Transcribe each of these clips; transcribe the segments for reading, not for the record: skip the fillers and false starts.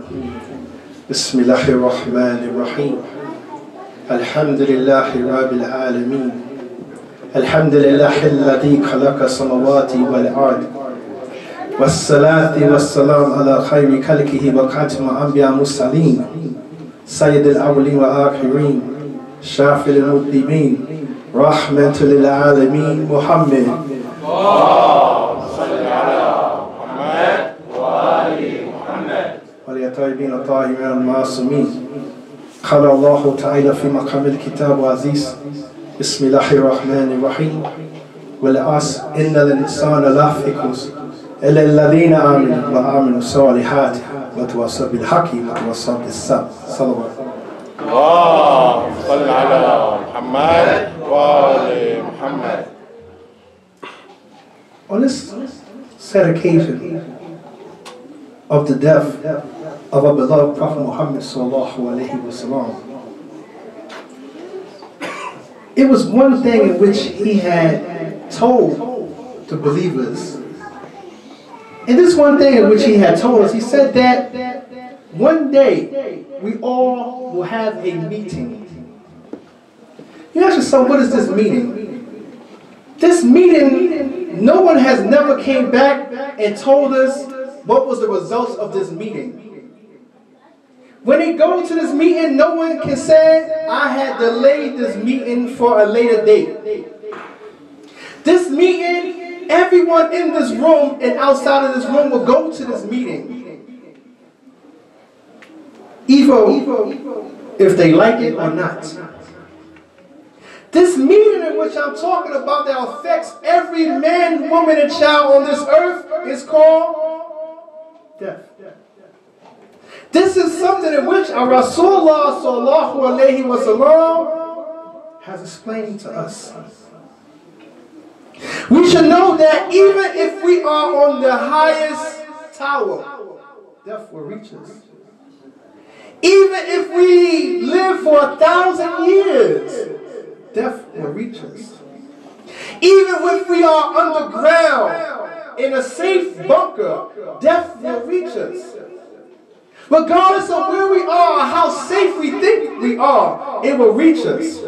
بسم الله الرحمن الرحيم الحمد لله رب العالمين الحمد لله الذي خلق السماوات والأرض والصلاة والسلام على خير خلقه وخاتم الأنبياء المرسلين سيد الأولين والآخرين شافع المذنبين رحمة للعالمين محمد صل على محمد وآل محمد وليطيبين الطاهرين المعصومين. قال الله تعالى في مقام الكتاب العزيز بسم الله الرحمن الرحيم والعصر إن الإنسان لفي خسر إلا الذين آمنوا وعملوا الصالحات وتواصوا بالحق وتواصوا بالصبر. صلوات اللهم صل على محمد وآل محمد. On this sad occasion of the death of our beloved Prophet Muhammad sallallahu alaihi wasallam, it was one thing in which he had told the believers. And this one thing in which he had told us, he said that one day we all will have a meeting. You ask yourself, what is this meeting? This meeting, no one has never came back and told us what was the results of this meeting. When they go to this meeting, no one can say, I had delayed this meeting for a later date. This meeting, everyone in this room and outside of this room will go to this meeting. Either if they like it or not. This meeting in which I'm talking about that affects every man, woman, and child on this earth is called death. This is something in which our Rasulullah sallallahu alaihi wasallam has explained to us. We should know that even if we are on the highest tower, death will reach us. Even if we live for 1,000 years, death will reach us. Even if we are underground in a safe bunker, death will reach us. Regardless of where we are, how safe we think we are, it will reach us.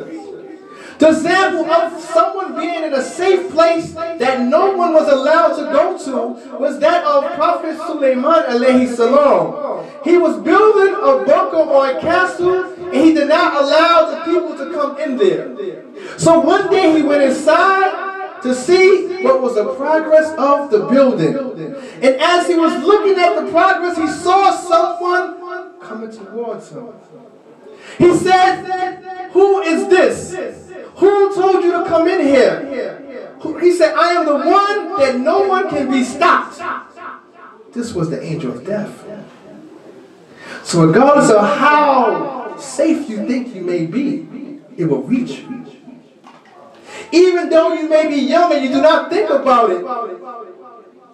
The example of someone being in a safe place that no one was allowed to go to was that of Prophet Sulaiman alayhi salam. He was building a bunker or a castle and he did not allow the people to come in there. So one day he went inside to see what was the progress of the building. And as he was looking at the progress, he saw someone coming towards him. He said, who is this? Who told you to come in here? He said, I am the one that no one can be stopped. This was the angel of death. So regardless of how safe you think you may be, it will reach you. Even though you may be young and you do not think about it,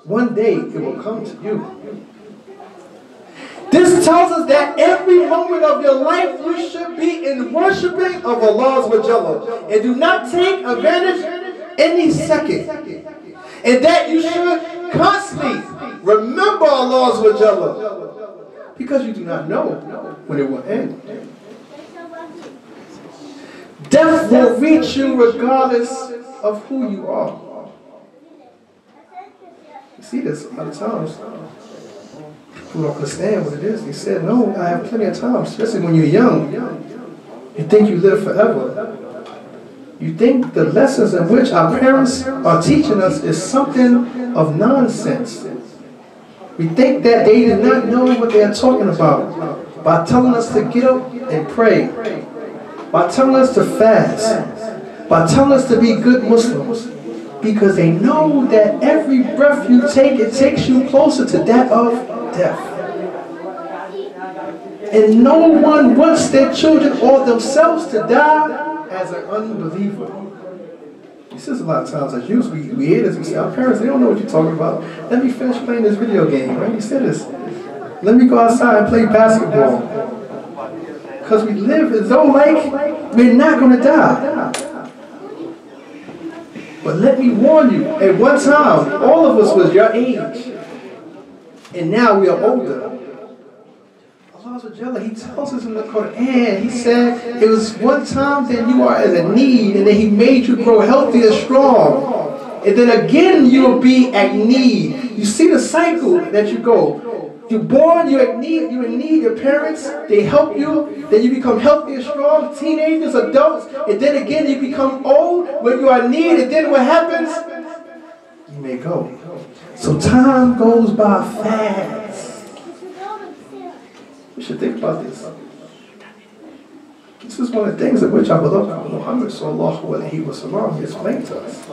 one day it will come to you. This tells us that every moment of your life you should be in worshiping of Allah and do not take advantage any second. And that you should constantly remember Allah because you do not know when it will end. Death will reach you regardless of who you are. You see this a lot of times. People don't understand what it is. They said, no, I have plenty of time, especially when you're young. You think you live forever. You think the lessons in which our parents are teaching us is something of nonsense. We think that they did not know what they are talking about by telling us to get up and pray, by telling us to fast, by telling us to be good Muslims, because they know that every breath you take, it takes you closer to that of death. And no one wants their children or themselves to die as an unbeliever. He says a lot of times as youth, we hear this, we say, our parents, they don't know what you're talking about. Let me finish playing this video game, right? He said this. Let me go outside and play basketball. Because we live as though like we're not going to die. But let me warn you, at one time, all of us was your age. And now we are older. He tells us in the Quran, he said, it was one time that you are in a need, and then he made you grow healthy and strong. And then again, you will be at need. You see the cycle that you go. You're born, you're in need, your parents, they help you, then you become healthy and strong, teenagers, adults, and then again you become old when you are in need, and then what happens? You may go. So time goes by fast. We should think about this. This is one of the things in which our beloved Muhammad sallallahu alaihi wasallam explained to us.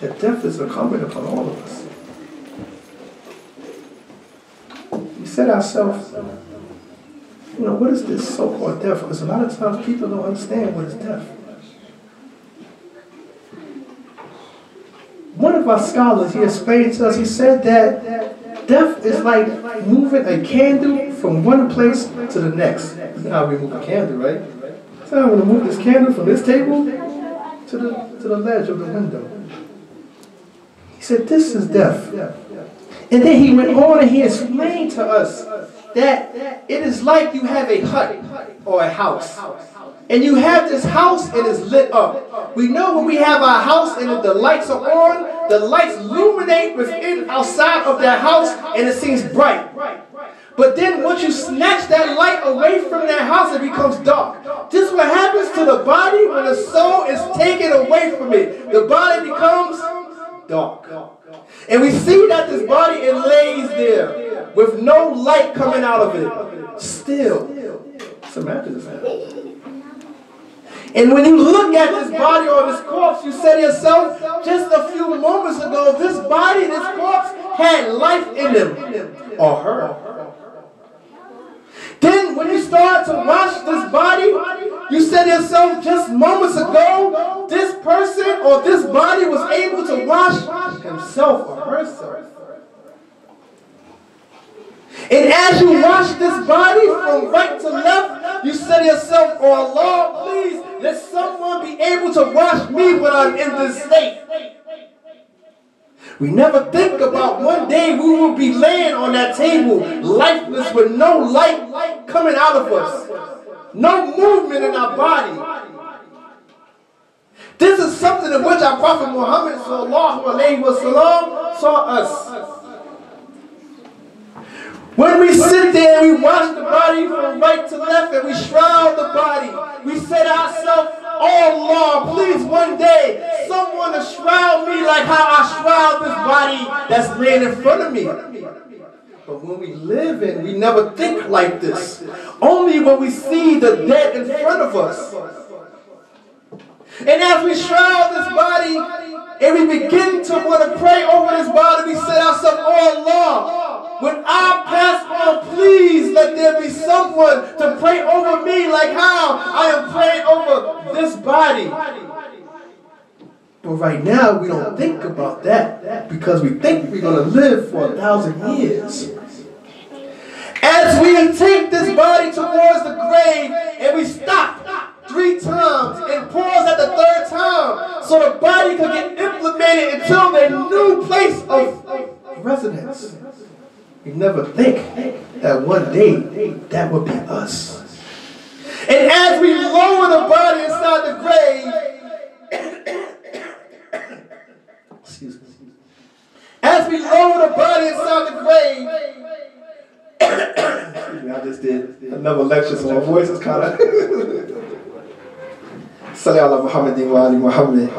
That death is incumbent upon all of us. We said ourselves, what is this so-called death? Because a lot of times people don't understand what is death. One of our scholars, he explained to us, he said that death is like moving a candle from one place to the next. You know how we move a candle, right? So I'm going to move this candle from this table to the ledge of the window. He said, this is death. And then he went on and he explained to us that it is like you have a hut or a house. And you have this house and it's lit up. We know when we have our house and the lights are on, the lights illuminate within outside of that house and it seems bright. But then once you snatch that light away from that house, it becomes dark. This is what happens to the body when the soul is taken away from it. The body becomes dark. And we see that this body, it lays there with no light coming out of it. Still. Just imagine this happening. And when you look at this body or this corpse, you say to yourself, just a few moments ago, this body, this corpse, had life in him or her. Then when you start to wash this body, you say to yourself, just moments ago, this person or this body was able to wash himself or herself. And as you wash this body from right to left, you say to yourself, oh Allah, please, let someone be able to wash me when I'm in this state. We never think about one day we will be laying on that table, lifeless with no light coming out of us. No movement in our body. This is something in which our Prophet Muhammad sallallahu alaihi wasallam taught us. When we sit there and we wash the body from right to left and we shroud the body, we say to ourselves, oh Lord, please one day someone to shroud me like how I shroud this body that's laying in front of me. But when we live in, we never think like this. Only when we see the dead in front of us. And as we shroud this body and we begin to want to pray over this body, we say to ourselves, oh Allah, when I pass on, please let there be someone to pray over me like how I am praying over this body. But right now, we don't think about that because we think we're going to live for 1,000 years. As we take this body towards the grave and we stop 3 times and pause at the 3rd time so the body can get implemented until their new place of residence. We never think that one day that would be us. And as we lower the body inside the grave, excuse me. As we lower the body inside the grave, excuse me, I just did another lecture, so my voice is kind of. Salli ala Muhammadin wa ali Muhammad.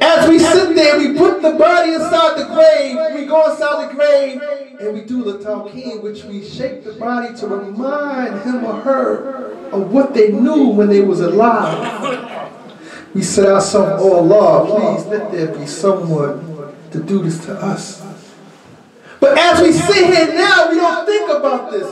As we sit there, we put the body inside the grave, we go inside the grave, and we do the talqeen, which we shake the body to remind him or her of what they knew when they was alive. We said ourselves, oh Allah, please let there be someone to do this to us. But as we sit here now, we don't think about this.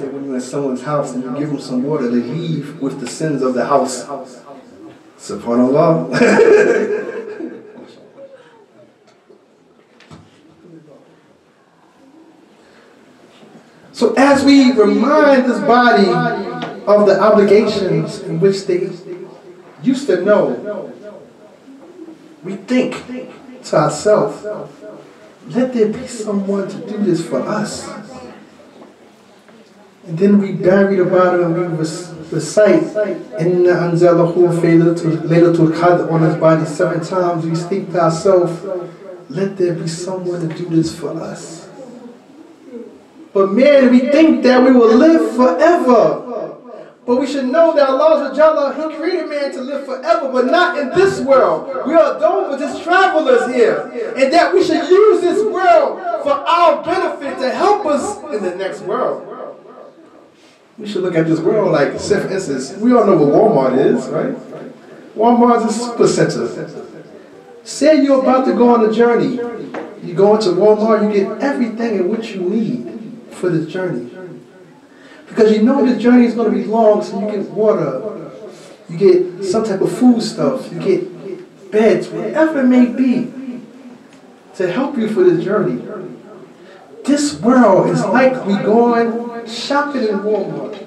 When you're in someone's house and you give them some water, they leave with the sins of the house. Subhanallah. So as we remind this body of the obligations in which they used to know, we think to ourselves, let there be someone to do this for us. And then we bury the bottle and we recite Inna anzalahu fi laylatul qadr on his body 7 times. We think to ourselves, let there be someone to do this for us. But man, we think that we will live forever. But we should know that Allah, He created man to live forever, but not in this world. We are those just travelers here. And that we should use this world for our benefit to help us in the next world. We should look at this world like, say for instance, we all know what Walmart is, right? Walmart is a super center. Say you're about to go on a journey. You go into Walmart, you get everything in which you need for this journey. Because you know this journey is going to be long, so you get water, you get some type of food stuff, you get beds, whatever it may be, to help you for this journey. This world is like we going shopping in Walmart.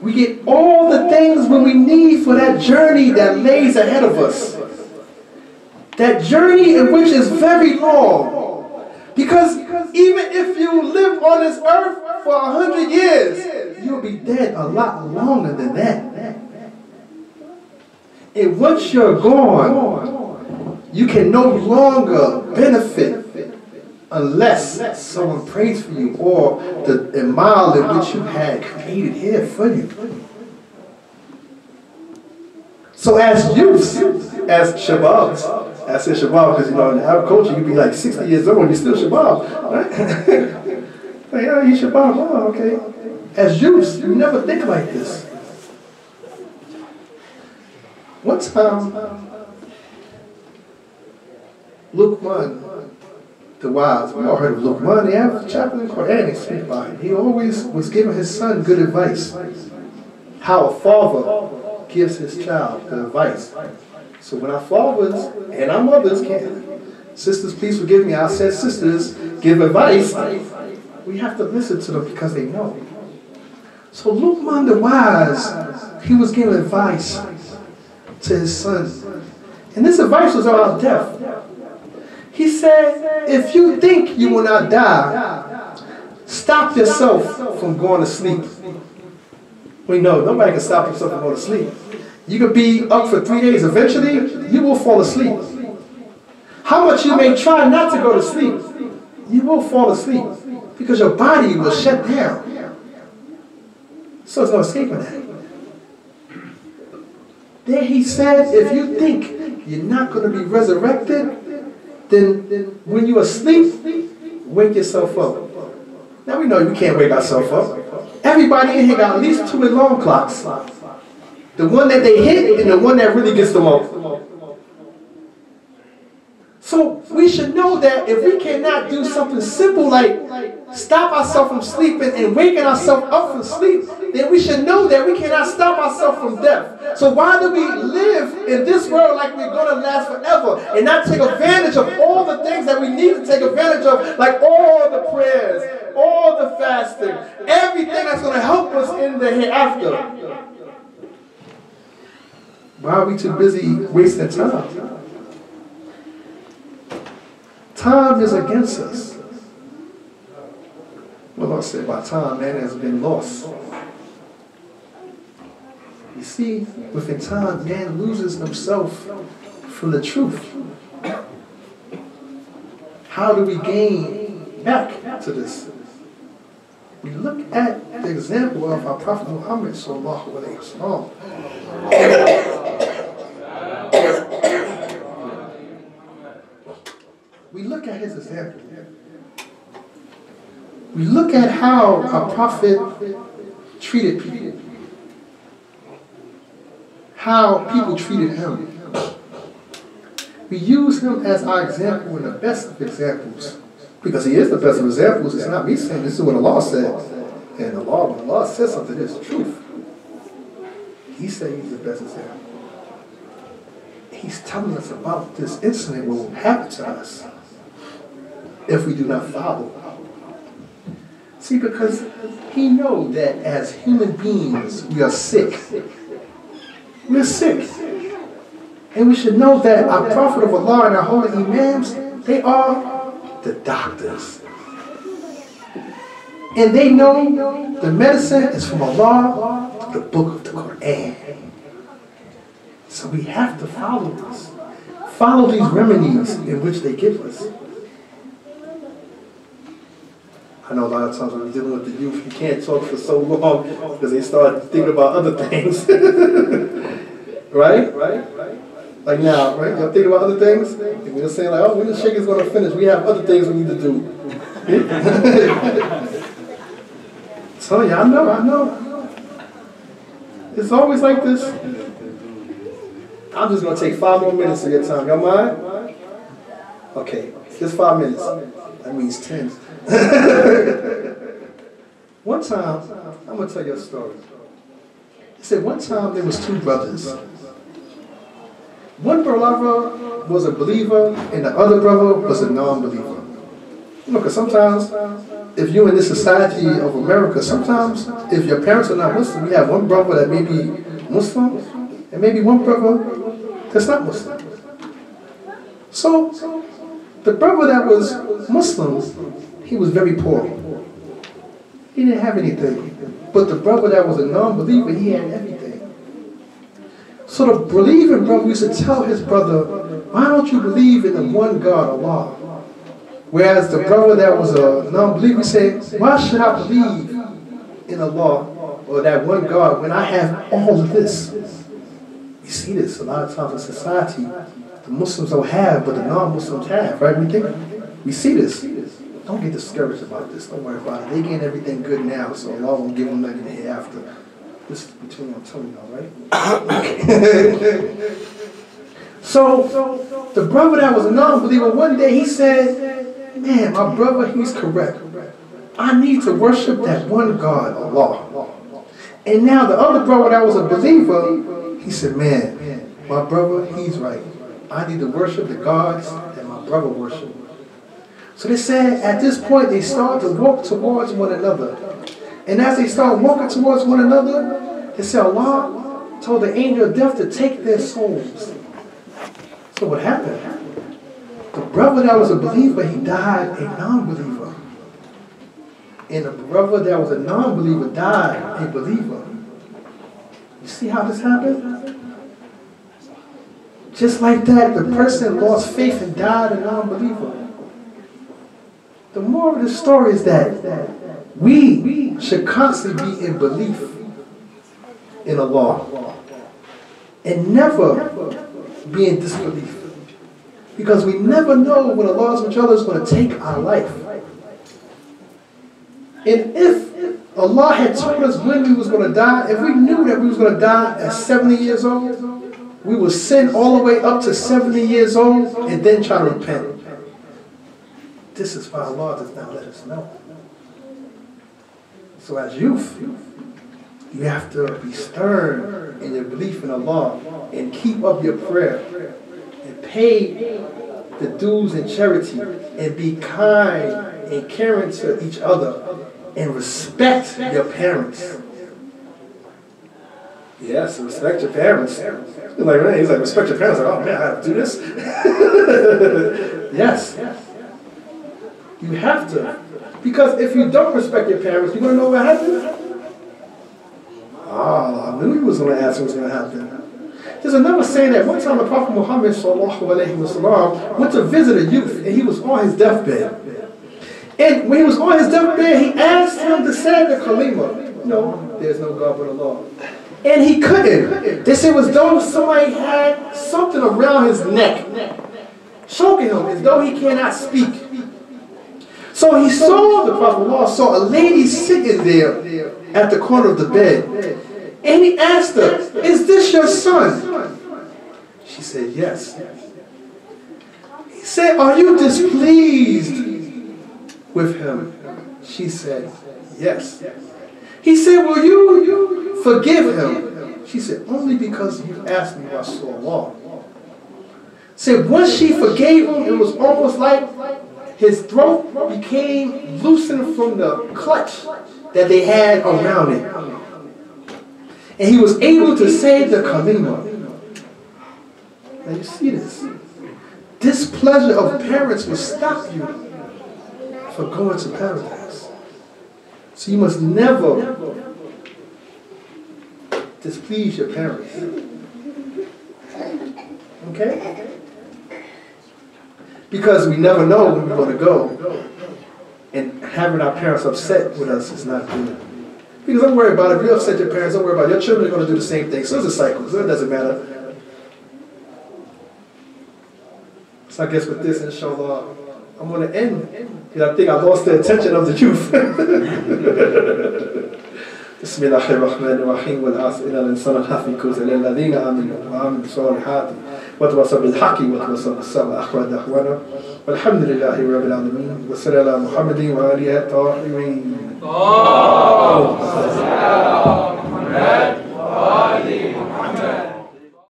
We get all the things when we need for that journey that lays ahead of us. That journey in which is very long. Because even if you live on this earth for 100 years, you'll be dead a lot longer than that. And once you're gone, you can no longer benefit unless someone prays for you or the mile in which you had created here for you. So as youths, as shababs, I said shabab because, you know, in our culture, you'd be like 60 years old and you're still shabab, right? Like, yeah, you shabab, oh, okay. As youths, you never think like this. One time, Luqman, the wise, we all heard of Luqman, they have a chapter in the Quran, they speak about him. He always was giving his son good advice. How a father gives his child good advice. So when our fathers and our mothers can, sisters, please forgive me, I said sisters give advice, we have to listen to them because they know. So Luqman the wise, he was giving advice to his son. And this advice was about death. He said, if you think you will not die, stop yourself from going to sleep. We know nobody can stop himself from going to sleep. You could be up for 3 days. Eventually, you will fall asleep. How much you may try not to go to sleep, you will fall asleep because your body will shut down. So there's no escaping that. Then he said, if you think you're not going to be resurrected, then when you're asleep, wake yourself up. Now we know you can't wake ourselves up. Everybody in here got at least 2 alarm clocks. The one that they hit and the one that really gets them up. So we should know that if we cannot do something simple like stop ourselves from sleeping and waking ourselves up from sleep, then we should know that we cannot stop ourselves from death. So why do we live in this world like we're going to last forever and not take advantage of all the things that we need to take advantage of, like all the prayers, all the fasting, everything that's going to help us in the hereafter? Why are we too busy wasting time? Time is against us. Well, Lord said, by time, man has been lost. You see, within time, man loses himself from the truth. How do we gain back to this? We look at the example of our Prophet Muhammad sallallahu alaihi wasallam. We look at his example. We look at how our Prophet treated people. How people treated him. We use him as our example and the best of examples. Because he is the best of examples. It's not me saying this is what Allah said. And when Allah says something, it's truth. He said he's the best example. he's telling us about this incident what will happen to us if we do not follow. See, because he knows that as human beings, we are sick. We're sick. And we should know that our Prophet of Allah and our holy Imams, they are the doctors. And they know the medicine is from Allah, the book of the Quran. So we have to follow this. Follow these remedies in which they give us. I know a lot of times when we're dealing with the youth, you can't talk for so long because they start thinking about other things. Right? Like now, right? Y'all think about other things? And we're saying like, oh, when the Shaykh is going to finish, we have other things we need to do. So yeah, I know. It's always like this. I'm just going to take 5 more minutes of your time. Y'all mind? Okay, just 5 minutes. That means 10. One time, I'm going to tell you a story. He said one time there was 2 brothers. One brother was a believer and the other brother was a non-believer. You know, because sometimes if you're in this society of America, sometimes if your parents are not Muslim, you have one brother that may be Muslim and maybe one brother that's not Muslim. So the brother that was Muslim, he was very poor. He didn't have anything. But the brother that was a non-believer, he had everything. So the believing brother used to tell his brother, why don't you believe in the one God, Allah? Whereas the brother that was a non-believer said, why should I believe in Allah or that one God when I have all of this? We see this a lot of times in society. The Muslims don't have, but the non-Muslims have, right? We see this. Don't get discouraged about this. Don't worry about it. They getting everything good now, so Allah won't give them nothing hereafter. This is between your tongue, all right? So the brother that was a non-believer, one day he said, man, my brother, he's correct. I need to worship that one God, Allah. And now the other brother that was a believer, he said, man, my brother, he's right. I need to worship the gods that my brother worshiped. So they said at this point they start to walk towards one another. And as they start walking towards one another, they said Allah told the angel of death to take their souls. So what happened? The brother that was a believer, he died a non-believer. And the brother that was a non-believer died a believer. You see how this happened? Just like that, the person lost faith and died a non-believer. The moral of the story is that we should constantly be in belief in Allah and never be in disbelief. Because we never know when Allah is going to take our life. And if Allah had told us when we was going to die, if we knew that we was going to die at 70 years old, we would sin all the way up to 70 years old and then try to repent. This is why Allah does not let us know. So as youth, you have to be stern in your belief in Allah and keep up your prayer and pay the dues and charity and be kind and caring to each other and respect your parents. Yes, respect your parents. He's like, respect your parents. Like, oh man, I have to do this? Yes. You have to. Because if you don't respect your parents, you want to know what happened? I knew he was going to ask what's going to happen. There's another saying that one time the Prophet Muhammad ﷺ went to visit a youth and he was on his deathbed. And when he was on his deathbed, he asked him to say the kalima. No, there's no God but Allah. And he couldn't. They said it was though somebody had something around his neck, choking him as though he cannot speak. So he saw, the Prophet Allah saw a lady sitting there at the corner of the bed. And he asked her, is this your son? She said, yes. He said, are you displeased with him? She said, yes. He said, will you forgive him? She said, only because you asked me, Rasulullah. Said once she forgave him, it was almost like his throat became loosened from the clutch that they had around it. And he was able to say the kalima. Now you see this. Displeasure of parents will stop you from going to paradise. So you must never displease your parents. Okay? Because we never know when we're going to go. And having our parents upset with us is not good. Because don't worry about it. If you upset your parents, don't worry about it. Your children are going to do the same thing. So it's a cycle. So it doesn't matter. So I guess with this, inshallah, I'm going to end. Because I think I lost the attention of the youth. بسم الله الرحمن الرحيم والعصر إلى الإنسان الحافظ إلى الذين آمنوا وعملوا الصالحات وتواصوا بالحق وتواصوا بالصبر أخوة دعوانا والحمد لله رب العالمين وصلى على محمد وآله الطاهرين.